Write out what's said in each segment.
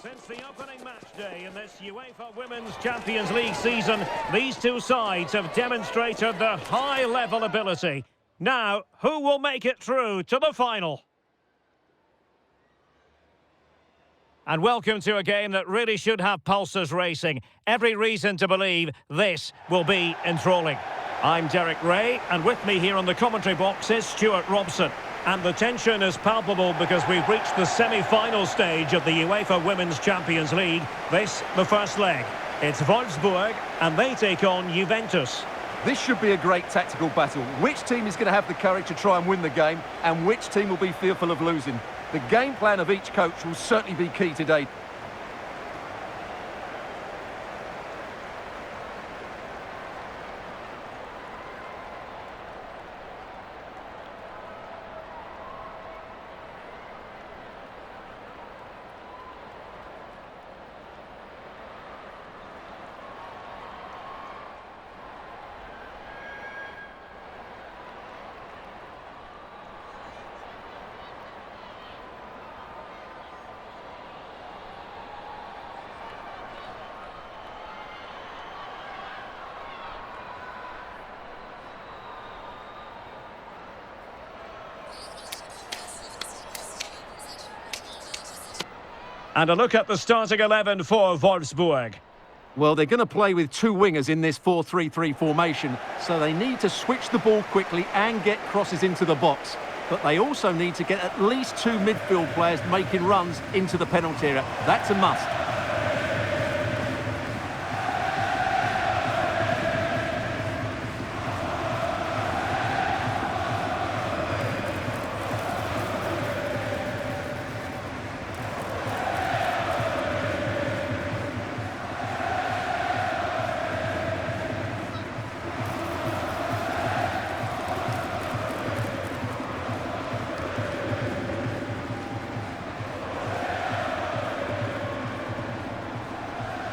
Since the opening match day in this UEFA Women's Champions League season, these two sides have demonstrated their high-level ability. Now, who will make it through to the final? And welcome to a game that really should have pulses racing. Every reason to believe this will be enthralling. I'm Derek Ray, and with me here on the commentary box is Stuart Robson. And the tension is palpable because we've reached the semi-final stage of the UEFA Women's Champions League. This, the first leg. It's Wolfsburg, and they take on Juventus. This should be a great tactical battle. Which team is going to have the courage to try and win the game, and which team will be fearful of losing? The game plan of each coach will certainly be key today. And a look at the starting 11 for Wolfsburg. Well, they're going to play with two wingers in this 4-3-3 formation, so they need to switch the ball quickly and get crosses into the box. But they also need to get at least two midfield players making runs into the penalty area. That's a must.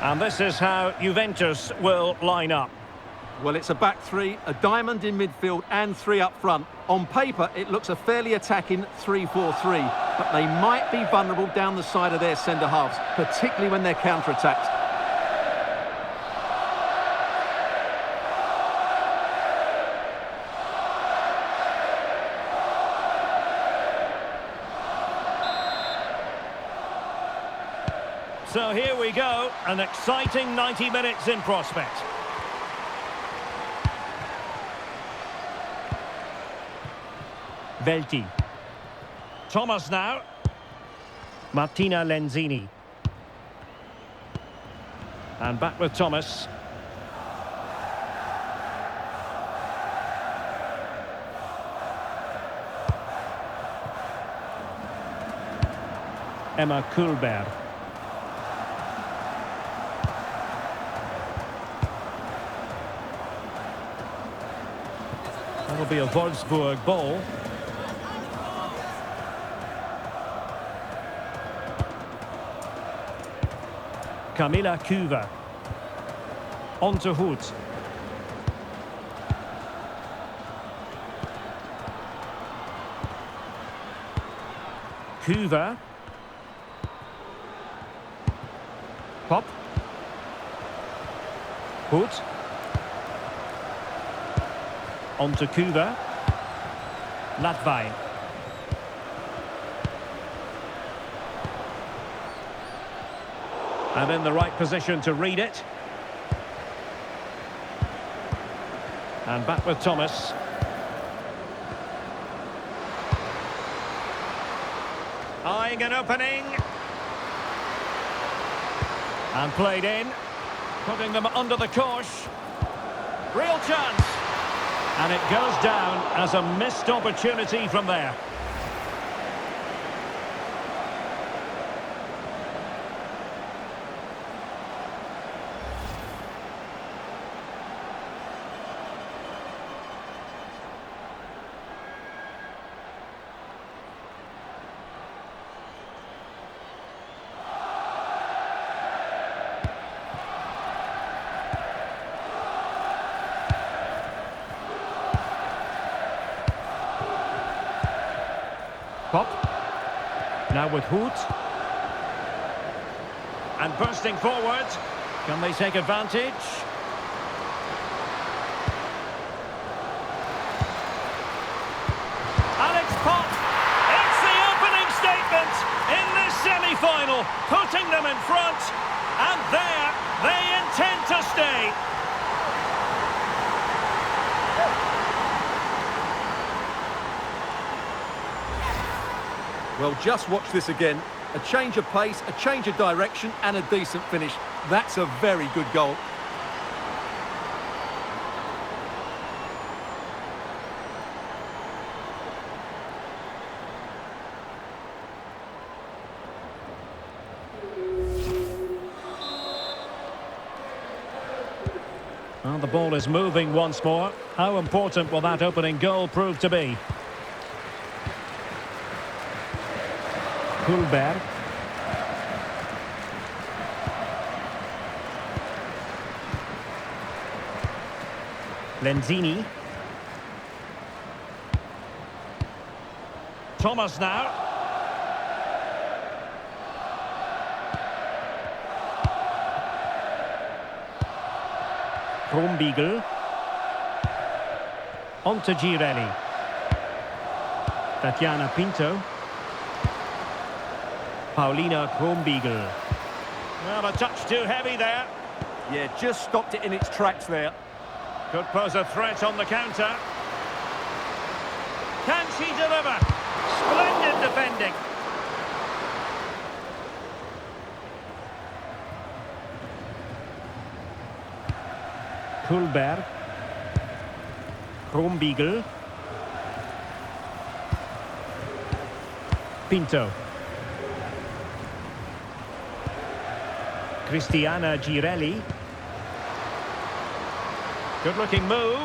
And this is how Juventus will line up. Well, it's a back three, a diamond in midfield and three up front. On paper, it looks a fairly attacking 3-4-3, but they might be vulnerable down the side of their centre-halves, particularly when they're counter-attacked. So here we go, an exciting 90 minutes in prospect. Velti. Thomas now. Martina Lenzini. And back with Thomas. Emma Kullberg. That'll be a Wolfsburg ball. Camilla Kuva. On to Hood. Kuva. Pop. Hood. On to Kuva. Latvai. And in the right position to read it. And back with Thomas. Eyeing an opening. And played in. Putting them under the cosh. Real chance. And it goes down as a missed opportunity from there. Pop. Now with Hood. And bursting forward. Can they take advantage? And it's popped. It's the opening statement in this semi-final, putting them in front. And there, they intend to stay. Well, just watch this again. A change of pace, a change of direction, and a decent finish. That's a very good goal. Well, the ball is moving once more. How important will that opening goal prove to be? Hulberg. Lenzini. Thomas now. Krombiegel. On to Girelli. Tatiana Pinto. Paulina Krombiegel. Well, a touch too heavy there. Yeah, just stopped it in its tracks there. Could pose a threat on the counter. Can she deliver? Splendid defending. Hulberg. Krombiegel. Pinto. Cristiana Girelli. Good-looking move.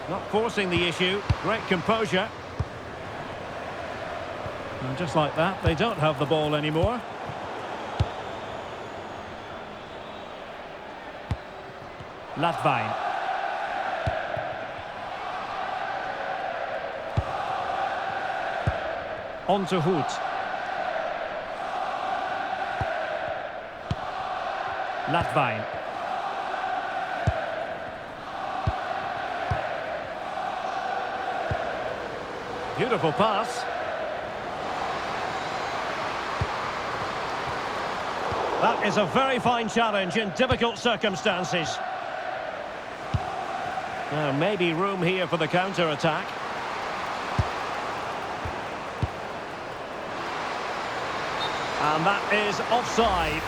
Not forcing the issue. Great composure. And just like that, they don't have the ball anymore. Latvain. On to Hoot. Latvain. Beautiful pass. That is a very fine challenge in difficult circumstances. Maybe room here for the counter-attack. And that is offside.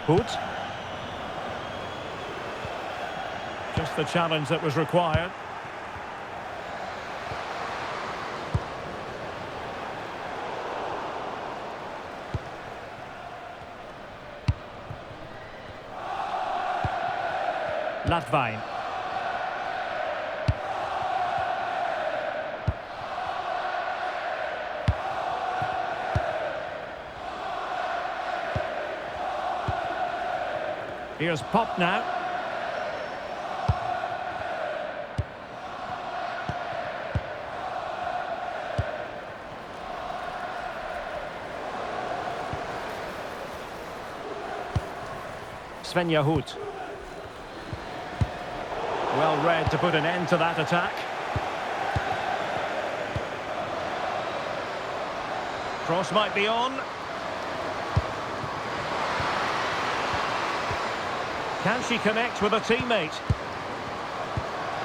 Hoot. Just the challenge that was required. Latvain. Here's Pop now. Svenja Hoot. Well read to put an end to that attack. Cross might be on. Can she connect with a teammate?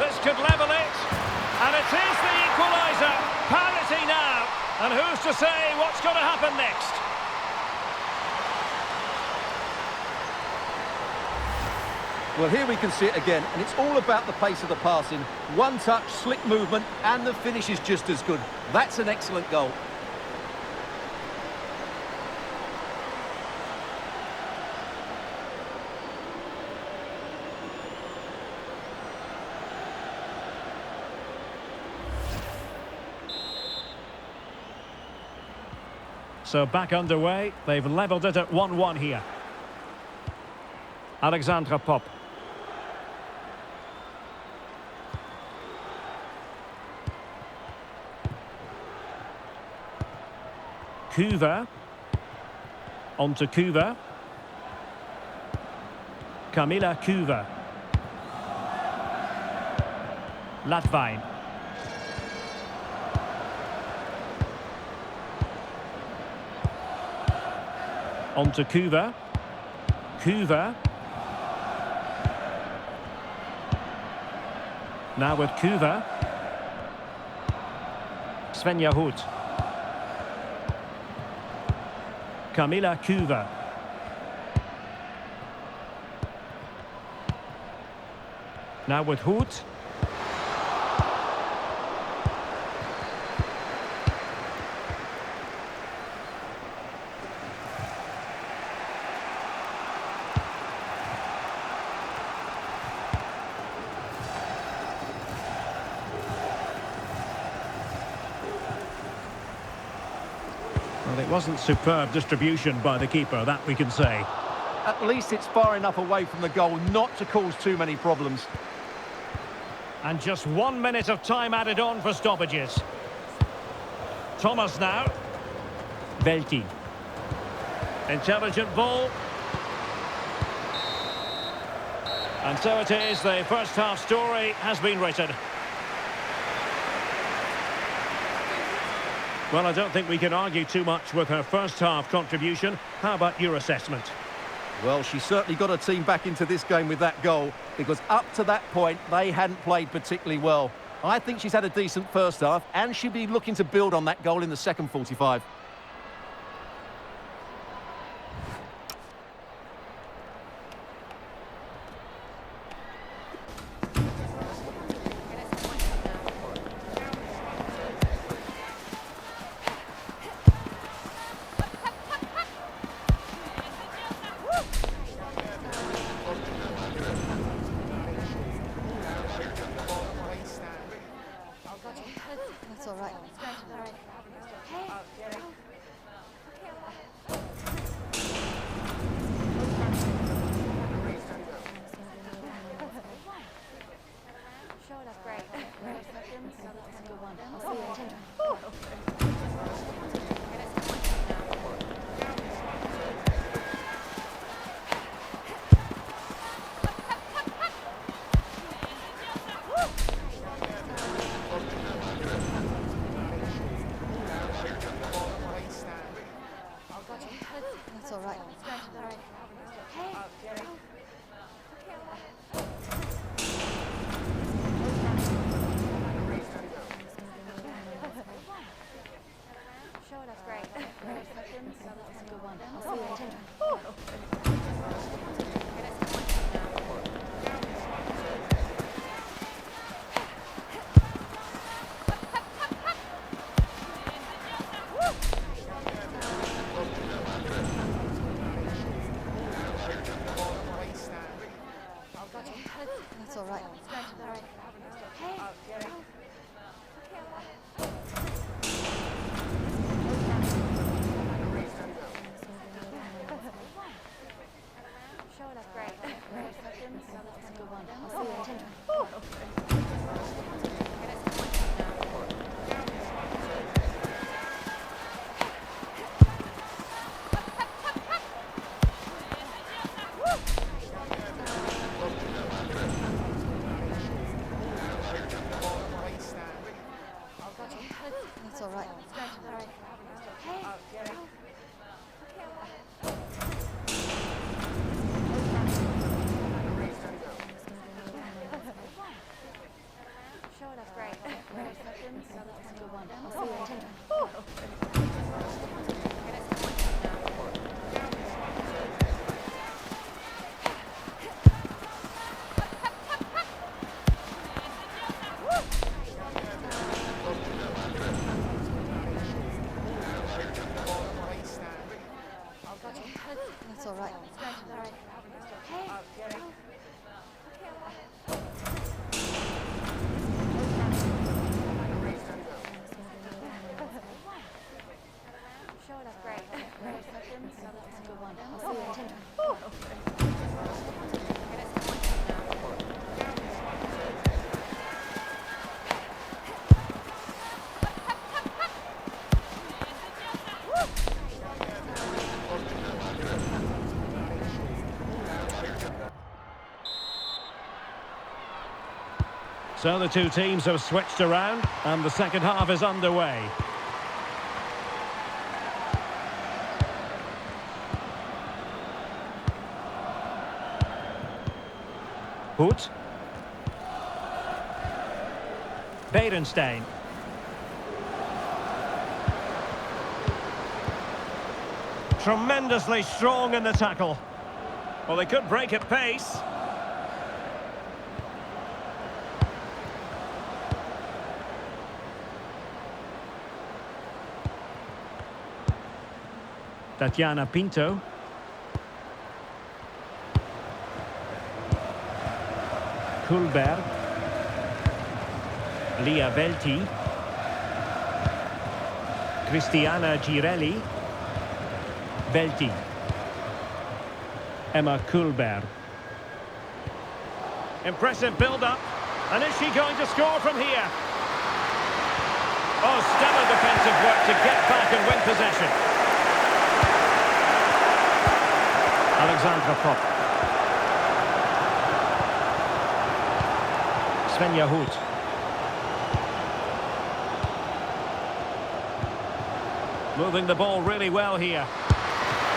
This could level it. And it is the equaliser. Parity now. And who's to say what's going to happen next? Well, here we can see it again, and it's all about the pace of the passing. One touch, slick movement, and the finish is just as good. That's an excellent goal. So back underway. They've levelled it at 1-1 here. Alexandra Pop. Kuva. On to Kuva. Kamila Kuva. Latvain. On to Kuva. Kuva. Now with Kuva. Svenja Hood. Kamila Kuva. Now with Hood. Well, it wasn't superb distribution by the keeper, that we can say. At least it's far enough away from the goal not to cause too many problems. And just 1 minute of time added on for stoppages. Thomas now. Velti. Intelligent ball. And so it is, the first half story has been written. Well, I don't think we can argue too much with her first half contribution. How about your assessment? Well, she certainly got her team back into this game with that goal, because up to that point, they hadn't played particularly well. I think she's had a decent first half, and she'll be looking to build on that goal in the second 45. That's all right. Sure, that's great. That's a good one. I'll see you later. That's all right. Sure, that's great. That's a good one. I'll see you later. That's all right. Sure, that's great. That's a good one. I'll see you later. That's all right. So the two teams have switched around and the second half is underway. Hoot. Berenstein. Tremendously strong in the tackle. Well, they could break at pace. Tatiana Pinto. Kulberg. Lia Velti. Cristiana Girelli. Velti. Emma Kulberg. Impressive build-up. And is she going to score from here? Oh, stellar defensive work to get back and win possession. Alexandra Pop. Svenja Hoot. Moving the ball really well here.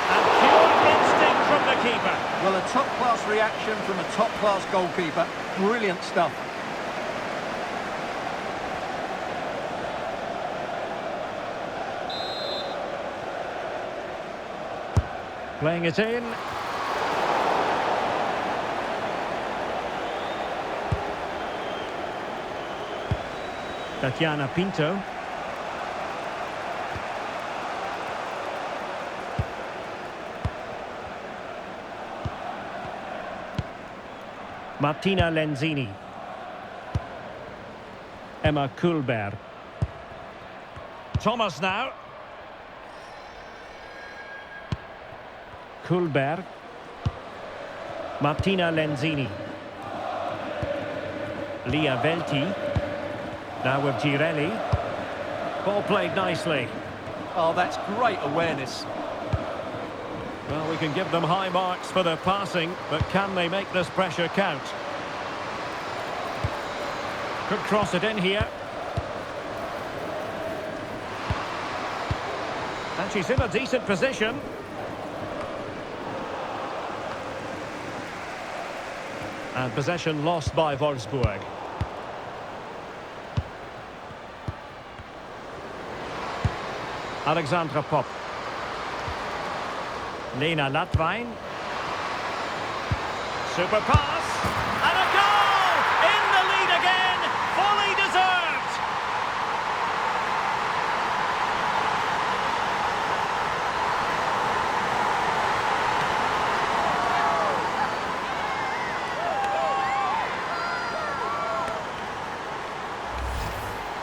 And pure instinct from the keeper. Well, a top-class reaction from a top-class goalkeeper. Brilliant stuff. Playing it in. Tatiana Pinto. Martina Lenzini. Emma Kulberg. Thomas now. Kulberg. Martina Lenzini. Lia Velti. Now with Girelli. Ball played nicely. Oh, that's great awareness. Well, we can give them high marks for their passing, but can they make this pressure count? Could cross it in here. And she's in a decent position. And possession lost by Wolfsburg. Alexandra Pop. Lena Latwein. Super pass. And a goal! In the lead again! Fully deserved!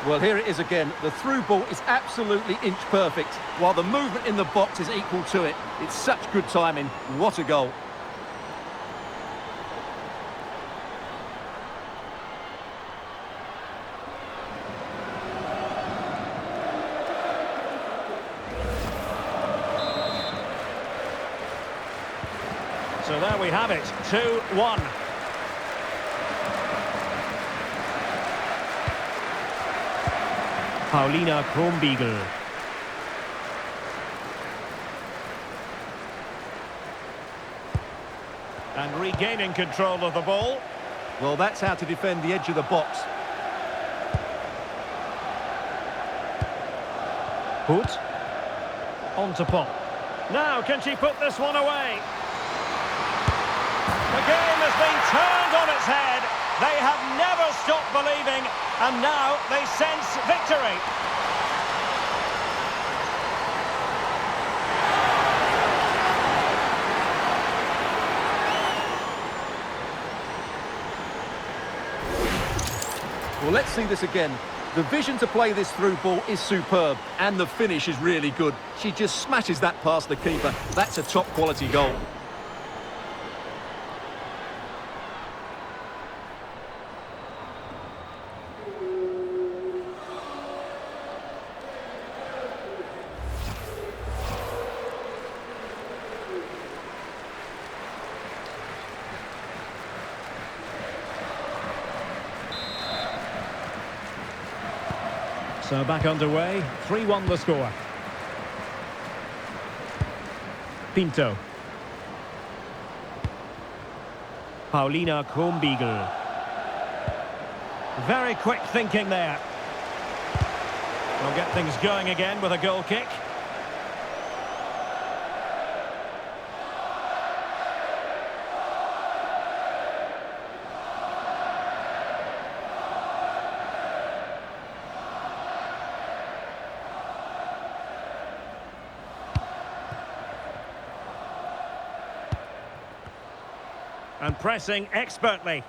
Well, here it is again. The through ball is absolutely inch perfect, while the movement in the box is equal to it. It's such good timing. What a goal. So there we have it, 2-1. Paulina Kronbiegel. And regaining control of the ball. Well, that's how to defend the edge of the box. Hoot. On to Pop. Now, can she put this one away? The game has been turned on its head. They have never stopped believing, and now they sense victory. Well, let's see this again. The vision to play this through ball is superb, and the finish is really good. She just smashes that past the keeper. That's a top-quality goal. So back underway, 3-1 the score. Pinto. Paulina Kronbiegel. Very quick thinking there. We'll get things going again with a goal kick. And pressing expertly.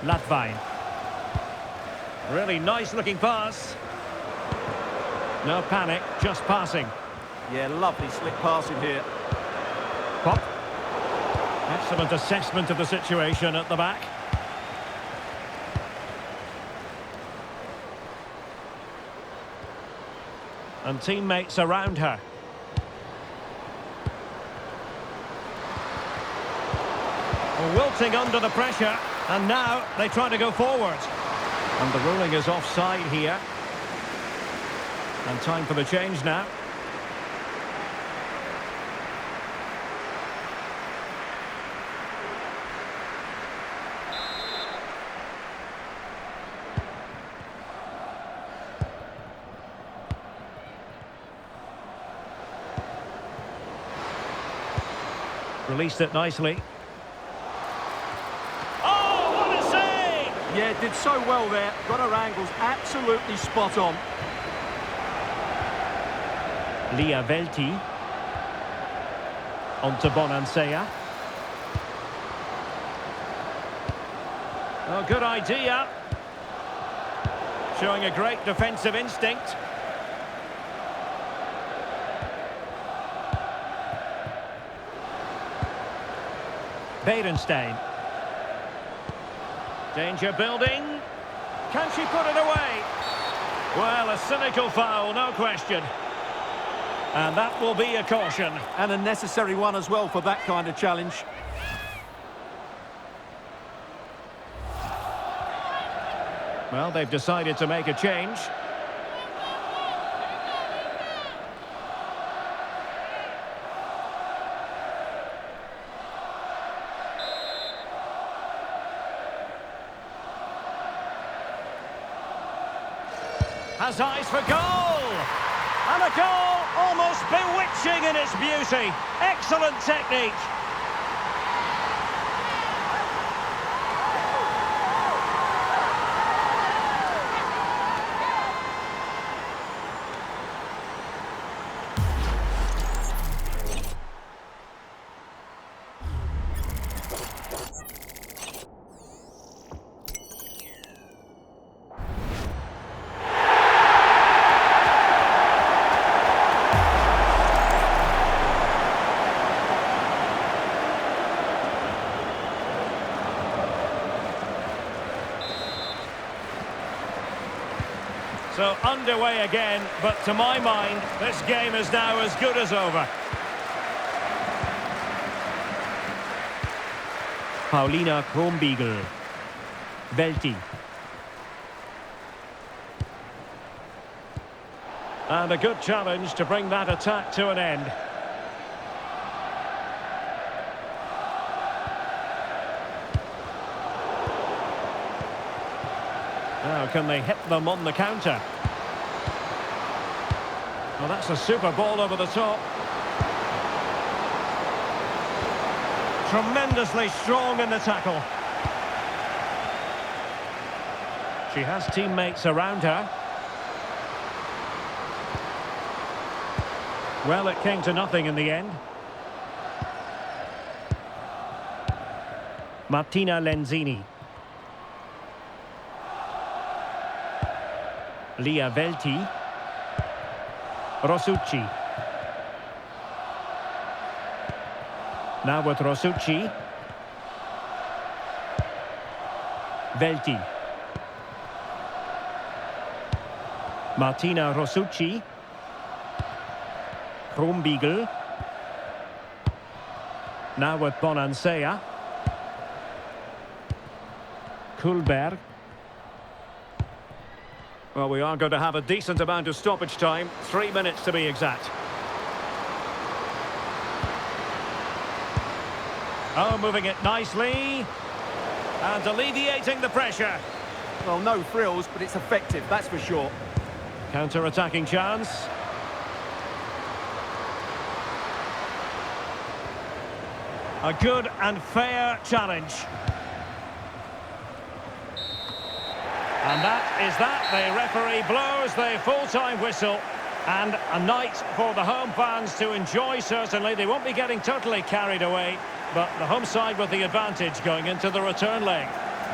Latvain. Really nice looking pass. No panic, just passing. Yeah, lovely slick passing here. Pop. Excellent assessment of the situation at the back. And teammates around her. Wilting under the pressure, and now they try to go forward. And the ruling is offside here. And time for the change now. Released it nicely. Yeah, did so well there. Got her angles absolutely spot on. Lia Velti. On to Bonansea. Oh, good idea. Showing a great defensive instinct. Berenstein. Danger building. Can she put it away? Well, a cynical foul, no question. And that will be a caution. And a necessary one as well for that kind of challenge. Well, they've decided to make a change. Has eyes for goal! And a goal almost bewitching in its beauty. Excellent technique. So underway again, but to my mind, this game is now as good as over. Paulina Kronbiegel. Velti. And a good challenge to bring that attack to an end. Now, can they hit them on the counter? Well, that's a super ball over the top. Tremendously strong in the tackle. She has teammates around her. Well, it came to nothing in the end. Martina Lenzini. Lia Velti. Rosucci. Now with Rosucci. Velti. Martina Rosucci. Kronbiegel. Now with Bonansea. Kulberg. Well, we are going to have a decent amount of stoppage time. 3 minutes to be exact. Oh, moving it nicely. And alleviating the pressure. Well, no frills, but it's effective, that's for sure. Counter-attacking chance. A good and fair challenge. And that is that. The referee blows the full-time whistle. And a night for the home fans to enjoy, certainly. They won't be getting totally carried away, but the home side with the advantage going into the return leg.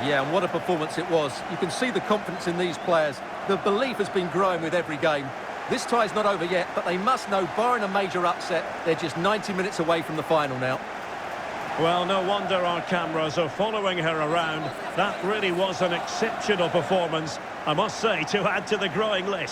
Yeah, and what a performance it was. You can see the confidence in these players. The belief has been growing with every game. This tie's not over yet, but they must know, barring a major upset, they're just 90 minutes away from the final now. Well, no wonder our cameras are following her around. That really was an exceptional performance, I must say, to add to the growing list.